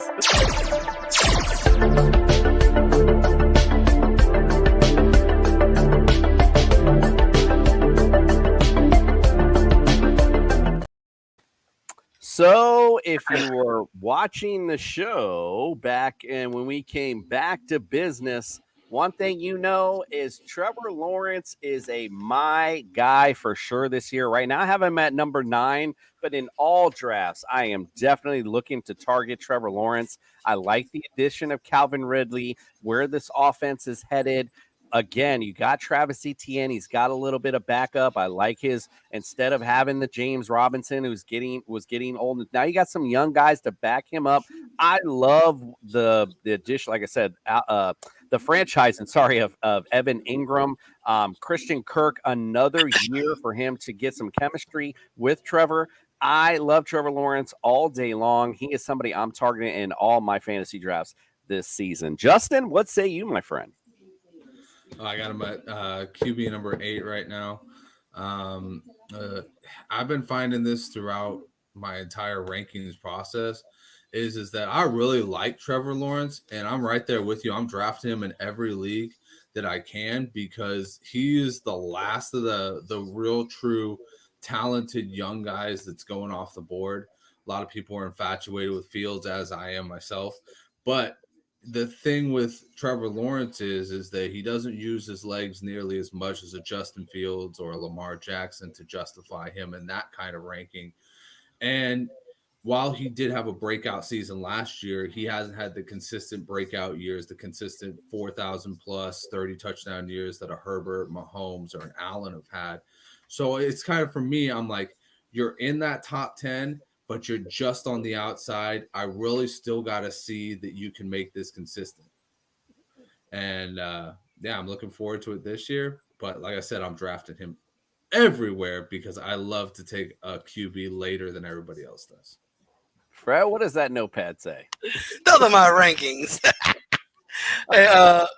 So if you were watching the show back and when we came back to business, one thing you know is Trevor Lawrence is my guy for sure this year. Right now, I have him at number 9, but in all drafts, I am definitely looking to target Trevor Lawrence. I like the addition of Calvin Ridley, where this offense is headed. Again, you got Travis Etienne. He's got a little bit of backup. I like his, instead of having the James Robinson was getting old. Now you got some young guys to back him up. I love the addition, like I said, the franchise, of Evan Ingram, Christian Kirk, another year for him to get some chemistry with Trevor. I love Trevor Lawrence all day long. He is somebody I'm targeting in all my fantasy drafts this season. Justin, what say you, my friend? I got him at QB number 8 right now. I've been finding this throughout my entire rankings process is that I really like Trevor Lawrence, and I'm right there with you. I'm drafting him in every league that I can because he is the last of the real true talented young guys that's going off the board. A lot of people are infatuated with Fields, as I am myself, but the thing with Trevor Lawrence is that he doesn't use his legs nearly as much as a Justin Fields or a Lamar Jackson to justify him in that kind of ranking. And while he did have a breakout season last year, he hasn't had the consistent breakout years, the consistent 4,000 plus 30 touchdown years that a Herbert, Mahomes, or an Allen have had. So it's kind of, for me, I'm like, you're in that top 10, but you're just on the outside. I really still got to see that you can make this consistent. And, I'm looking forward to it this year. But like I said, I'm drafting him everywhere because I love to take a QB later than everybody else does. Fred, what does that notepad say? Those are my rankings.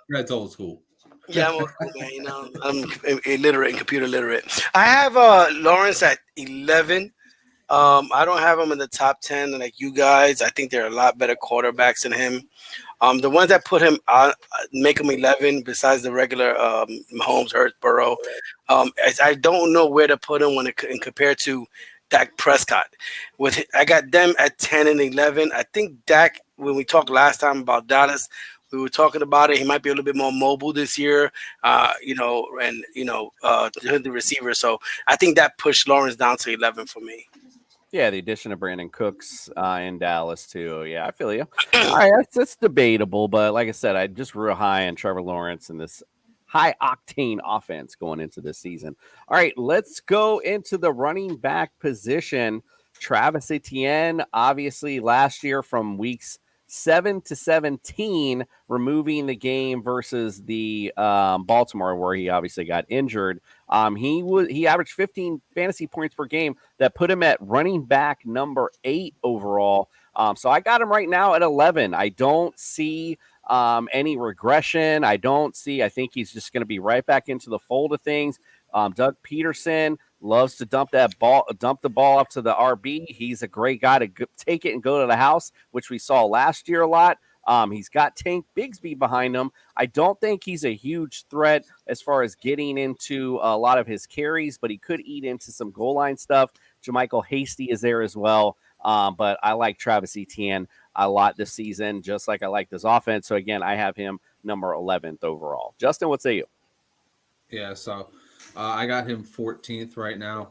Fred's old school. Yeah, I'm old school, man. You know, I'm illiterate and computer literate. I have Lawrence at 11. I don't have him in the top 10 like you guys. I think there are a lot better quarterbacks than him. The ones that put him on, make him 11 besides the regular Mahomes, Hurts, Burrow. I don't know where to put him compared to Dak Prescott. I got them at 10 and 11. I think Dak, when we talked last time about Dallas, we were talking about it. He might be a little bit more mobile this year, the receiver. So I think that pushed Lawrence down to 11 for me. Yeah, the addition of Brandon Cooks in Dallas, too. Yeah, I feel you. All right, that's debatable, but like I said, I just real high on Trevor Lawrence and this high-octane offense going into this season. All right, let's go into the running back position. Travis Etienne, obviously, last year from weeks 7 to 17, removing the game versus the Baltimore, where he obviously got injured. He averaged 15 fantasy points per game that put him at running back number 8 overall. So I got him right now at 11. I don't see any regression. I don't see. I think he's just going to be right back into the fold of things. Doug Peterson loves to dump the ball up to the RB. He's a great guy to take it and go to the house, which we saw last year a lot. He's got Tank Bigsby behind him. I don't think he's a huge threat as far as getting into a lot of his carries, but he could eat into some goal line stuff. Jermichael Hasty is there as well. But I like Travis Etienne a lot this season, just like I like this offense. So, again, I have him number 11th overall. Justin, what say you? Yeah, so I got him 14th right now.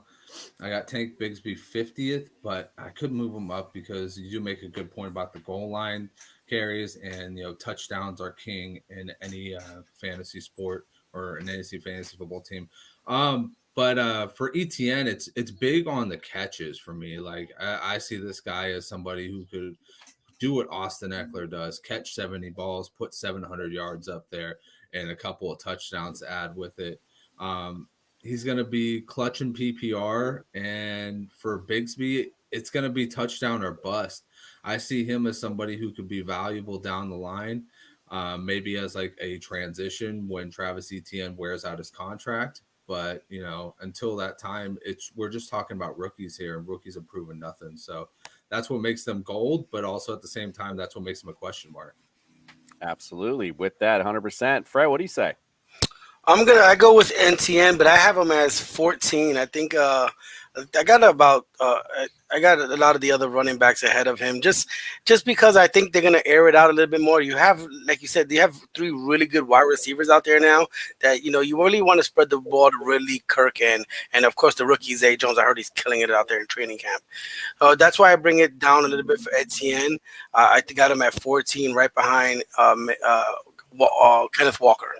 I got Tank Bigsby 50th, but I could move him up because you do make a good point about the goal line carries, and touchdowns are king in any fantasy sport or in any fantasy football team. But for ETN, it's big on the catches for me. Like I see this guy as somebody who could do what Austin Eckler does: catch 70 balls, put 700 yards up there, and a couple of touchdowns to add with it. He's going to be clutch in PPR, and for Bigsby, it's going to be touchdown or bust. I see him as somebody who could be valuable down the line, maybe as like a transition when Travis Etienne wears out his contract. But until that time, we're just talking about rookies here, and rookies have proven nothing. So that's what makes them gold, but also at the same time, that's what makes them a question mark. Absolutely, with that, 100%. Fred, what do you say? I go with NTN, but I have him as 14. I think I got a lot of the other running backs ahead of him, just because I think they're gonna air it out a little bit more. You have, like you said, you have 3 really good wide receivers out there now that you really want to spread the ball to Ridley, Kirk, and of course the rookie Zay Jones. I heard he's killing it out there in training camp. That's why I bring it down a little bit for Etienne. I got him at 14, right behind Kenneth Walker.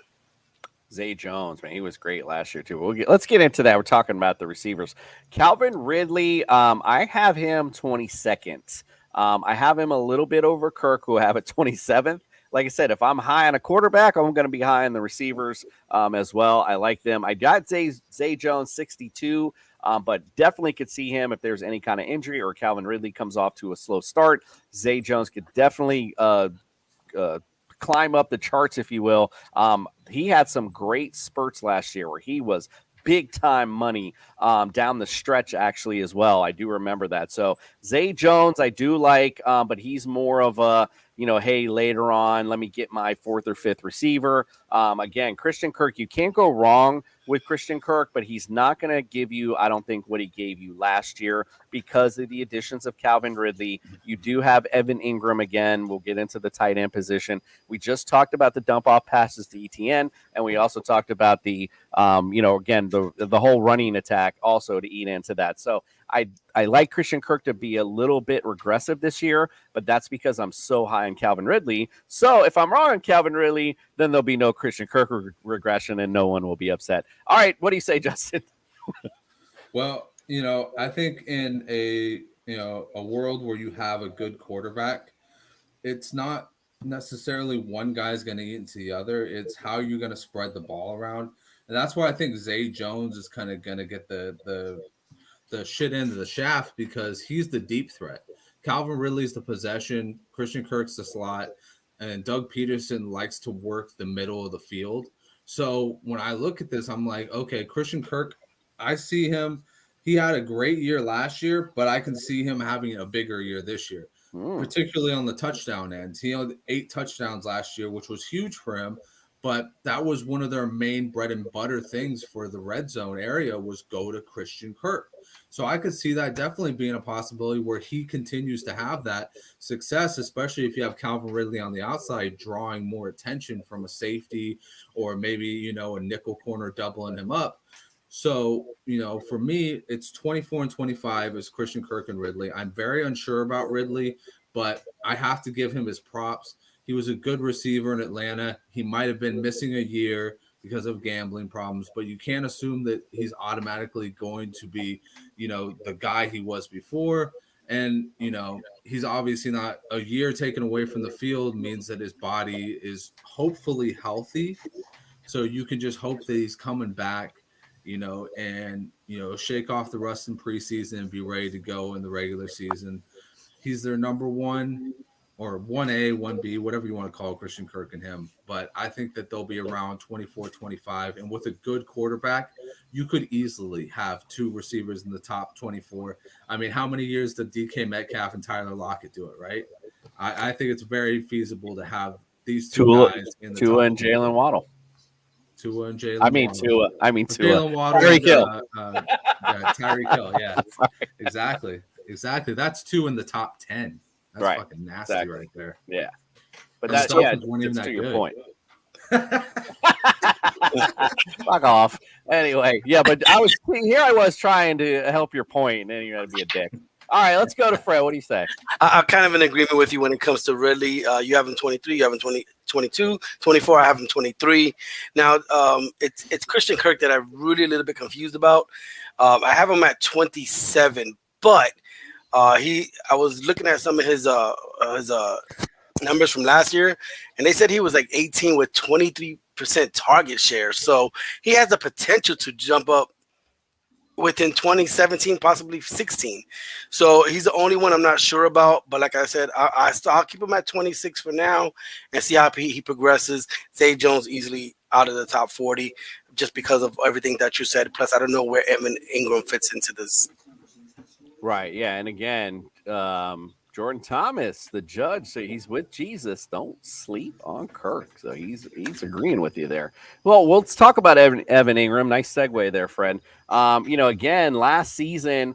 Zay Jones, man, he was great last year too. Let's get into that. We're talking about the receivers. Calvin Ridley, I have him 22nd. I have him a little bit over Kirk, who I have at 27th. Like I said, if I'm high on a quarterback, I'm going to be high on the receivers as well. I like them. I got Zay Jones 62, but definitely could see him if there's any kind of injury or Calvin Ridley comes off to a slow start. Zay Jones could definitely climb up the charts, if you will. He had some great spurts last year where he was big time money down the stretch actually as well. I do remember that. So Zay Jones, I do like, but he's more of a, hey, later on, let me get my 4th or 5th receiver. Again, Christian Kirk, you can't go wrong with Christian Kirk, but he's not going to give you, I don't think, what he gave you last year because of the additions of Calvin Ridley. You do have Evan Ingram again. We'll get into the tight end position. We just talked about the dump off passes to ETN, and we also talked about the, again, the whole running attack also to eat into that. So I like Christian Kirk to be a little bit regressive this year, but that's because I'm so high on Calvin Ridley. So if I'm wrong on Calvin Ridley, then there'll be no Christian Kirk regression and no one will be upset. All right, what do you say, Justin? Well, I think in a world where you have a good quarterback, it's not necessarily one guy's going to eat into the other. It's how you're going to spread the ball around. And that's why I think Zay Jones is kind of going to get the shit end of the shaft because he's the deep threat. Calvin Ridley's the possession, Christian Kirk's the slot, and Doug Peterson likes to work the middle of the field. So when I look at this, I'm like, okay, Christian Kirk, I see him. He had a great year last year, but I can see him having a bigger year this year, particularly on the touchdown end. He had 8 touchdowns last year, which was huge for him. But that was one of their main bread and butter things for the red zone area was go to Christian Kirk. So I could see that definitely being a possibility where he continues to have that success, especially if you have Calvin Ridley on the outside drawing more attention from a safety or maybe, a nickel corner doubling him up. So, for me, it's 24 and 25 is Christian Kirk and Ridley. I'm very unsure about Ridley, but I have to give him his props. He was a good receiver in Atlanta. He might have been missing a year because of gambling problems, but you can't assume that he's automatically going to be, the guy he was before. And, he's obviously not a year taken away from the field means that his body is hopefully healthy. So you can just hope that he's coming back, and, shake off the rust in preseason and be ready to go in the regular season. He's their number one or 1A, 1B, whatever you want to call Christian Kirk and him. But I think that they'll be around 24, 25. And with a good quarterback, you could easily have 2 receivers in the top 24. I mean, how many years did DK Metcalf and Tyler Lockett do it, right? I think it's very feasible to have these 2 guys in the Tua top and Jalen Waddle. Tua and Jalen. I mean Waddle. Tua. Jalen Waddle. Tyreek Hill. Tyreek Hill. Yeah, exactly. That's 2 in the top 10. That's right. Fucking nasty right there. Yeah, but And that's to your point. Fuck off. Anyway, yeah, but I was trying to help your point, and then you got to be a dick. All right, let's go to Fred. What do you say? I'm kind of in agreement with you when it comes to Ridley. You have him 23, you have him 22, 24. I have him 23. Now, it's Christian Kirk that I'm really a little bit confused about. I have him at 27, but I was looking at some of his numbers from last year, and they said he was like 18 with 23% target share. So he has the potential to jump up within 2017, possibly 16. So he's the only one I'm not sure about. But like I said, I'll keep him at 26 for now and see how he progresses. Zay Jones easily out of the top 40 just because of everything that you said. Plus, I don't know where Evan Ingram fits into this. Right. Yeah. And again, Jordan Thomas, the judge, so he's with Jesus. Don't sleep on Kirk. So he's agreeing with you there. Well, let's talk about Evan Ingram. Nice segue there, Fred. Again, last season,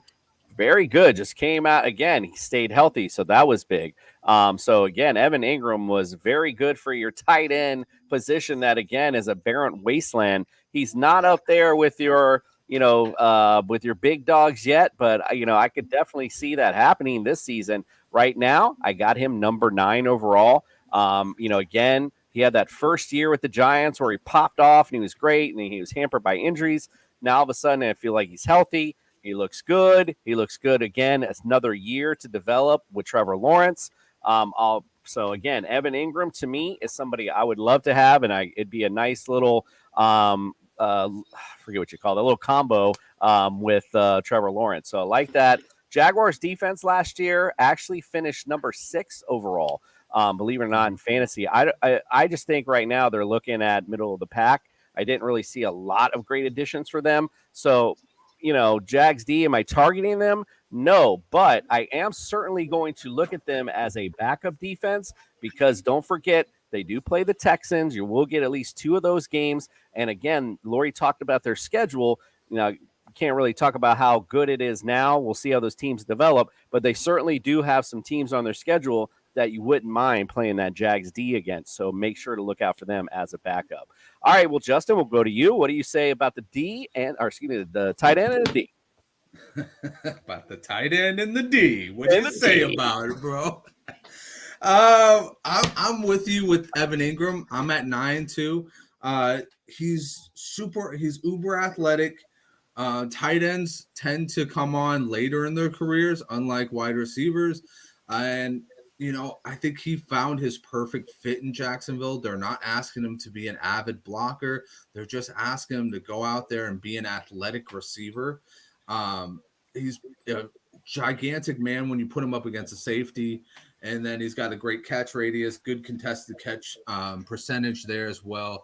very good. Just came out again. He stayed healthy, so that was big. So again, Evan Ingram was very good for your tight end position. That again is a barren wasteland. He's not up there with your with your big dogs yet, but I could definitely see that happening this season. Right now, I got him number 9 overall. Again, he had that first year with the Giants where he popped off and he was great, and he was hampered by injuries. Now all of a sudden, I feel like he's healthy. He looks good. He looks good again. It's another year to develop with Trevor Lawrence. So again, Evan Ingram to me is somebody I would love to have, and it'd be a nice little I forget what you call it, a little combo with Trevor Lawrence. So I like that. Jaguars defense last year actually finished number 6 overall. Believe it or not, in fantasy. I just think right now they're looking at middle of the pack. I didn't really see a lot of great additions for them. So, Jags D, am I targeting them? No, but I am certainly going to look at them as a backup defense because don't forget, they do play the Texans. You will get at least 2 of those games. And again, Lori talked about their schedule. Can't really talk about how good it is now. We'll see how those teams develop, but they certainly do have some teams on their schedule that you wouldn't mind playing that Jags D against. So make sure to look out for them as a backup. All right, well, Justin, we'll go to you. What do you say about the the tight end and the D? About the tight end and the D. What do you say about it, bro? I'm with you with Evan Ingram. I'm at 9 too. He's uber athletic. Tight ends tend to come on later in their careers, unlike wide receivers. And, I think he found his perfect fit in Jacksonville. They're not asking him to be an avid blocker. They're just asking him to go out there and be an athletic receiver. He's a gigantic man when you put him up against a safety. And then he's got a great catch radius, good contested catch percentage there as well.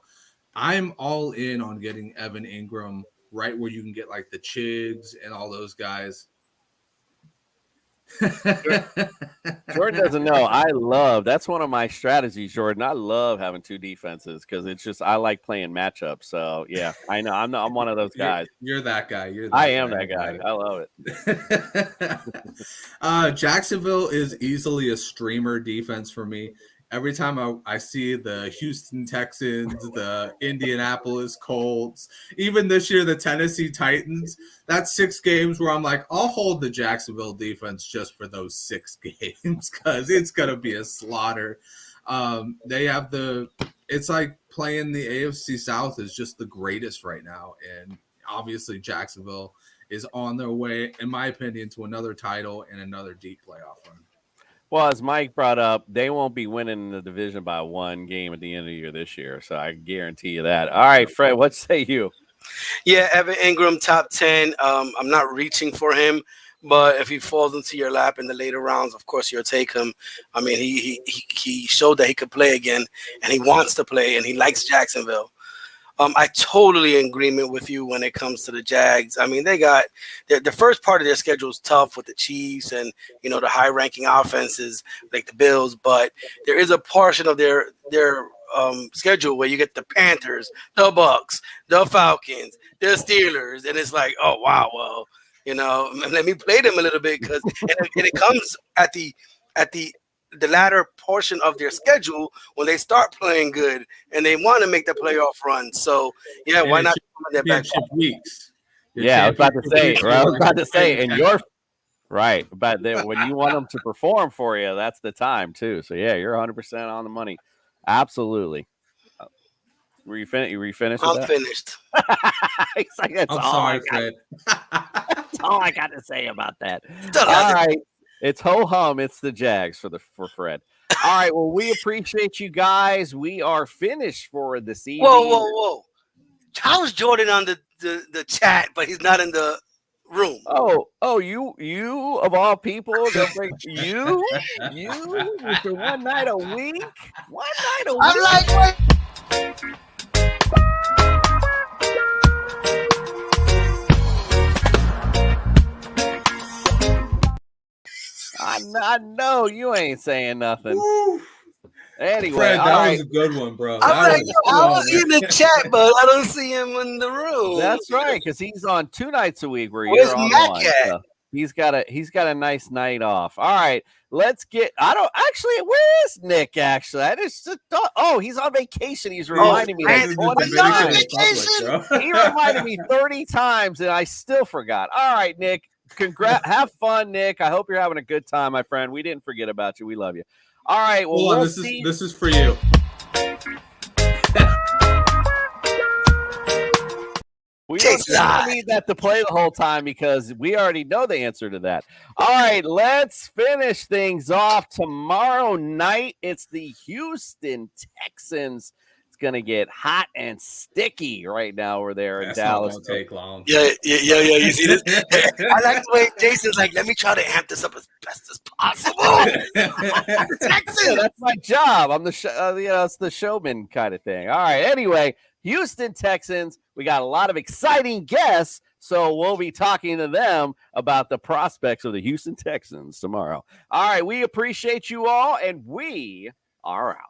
I'm all in on getting Evan Ingram right where you can get like the Chigs and all those guys. Jordan doesn't know. That's one of my strategies, Jordan. I love having 2 defenses because it's just I like playing matchups. So yeah, I know I'm one of those guys. You're that guy. I am that guy. I love it. Jacksonville is easily a streamer defense for me. Every time I see the Houston Texans, the Indianapolis Colts, even this year, the Tennessee Titans, that's 6 games where I'm like, I'll hold the Jacksonville defense just for those 6 games because it's going to be a slaughter. They have it's like playing the AFC South is just the greatest right now. And obviously Jacksonville is on their way, in my opinion, to another title and another deep playoff run. Well, as Mike brought up, they won't be winning the division by 1 game at the end of the year this year. So I guarantee you that. All right, Fred, what say you? Yeah, Evan Ingram, top 10. I'm not reaching for him, But if he falls into your lap in the later rounds, of course you'll take him. I mean, he showed that he could play again, and he wants to play, and he likes Jacksonville. I totally in agreement with you when it comes to the Jags. I mean, they got the first part of their schedule is tough with the Chiefs and the high-ranking offenses like the Bills, but there is a portion of their schedule where you get the Panthers, the Bucks, the Falcons, the Steelers, and it's like, oh wow, well, let me play them a little bit because and it comes at the latter portion of their schedule when they start playing good and they want to make the playoff run. So yeah, why not their back weeks? Yeah, I was about to say, and you're right. But then when you want them to perform for you, that's the time too. So yeah, you're 100% on the money. Absolutely. Were you finished? I'm finished. He's like, that's I'm all sorry, Fred. That's all I got to say about that. Still All right. It's ho-hum. It's the Jags for Fred. All right. Well, we appreciate you guys. We are finished for this evening. Whoa. How's Jordan on the chat, but he's not in the room? Oh, you of all people, don't bring you for one night a week? One night a week? I'm like, wait. I know you ain't saying nothing. Woo. Anyway, Fred, that all right. was a good one, bro. I'm like, I was in the chat, but I don't see him in the room. That's right, because he's on 2 nights a week where Where's you're on Mac one. at? So he's got a nice night off. All right, let's get. Where is Nick? Actually, I just thought. Oh, he's on vacation. He's reminding me like 20 times. He reminded me 30 times, and I still forgot. All right, Nick. Have fun, Nick. I hope you're having a good time, my friend. We didn't forget about you. We love you. All right. Well, Hold on, this is for you. We don't need that to play the whole time because we already know the answer to that. All right, let's finish things off. Tomorrow night, it's the Houston Texans. It's going to get hot and sticky right now over there in Dallas. That's not going to take long. Yeah. You see this? I like the way Jason's like, let me try to amp this up as best as possible. Texans. Yeah, that's my job. I'm it's the showman kind of thing. All right. Anyway, Houston Texans. We got a lot of exciting guests, so we'll be talking to them about the prospects of the Houston Texans tomorrow. All right. We appreciate you all, and we are out.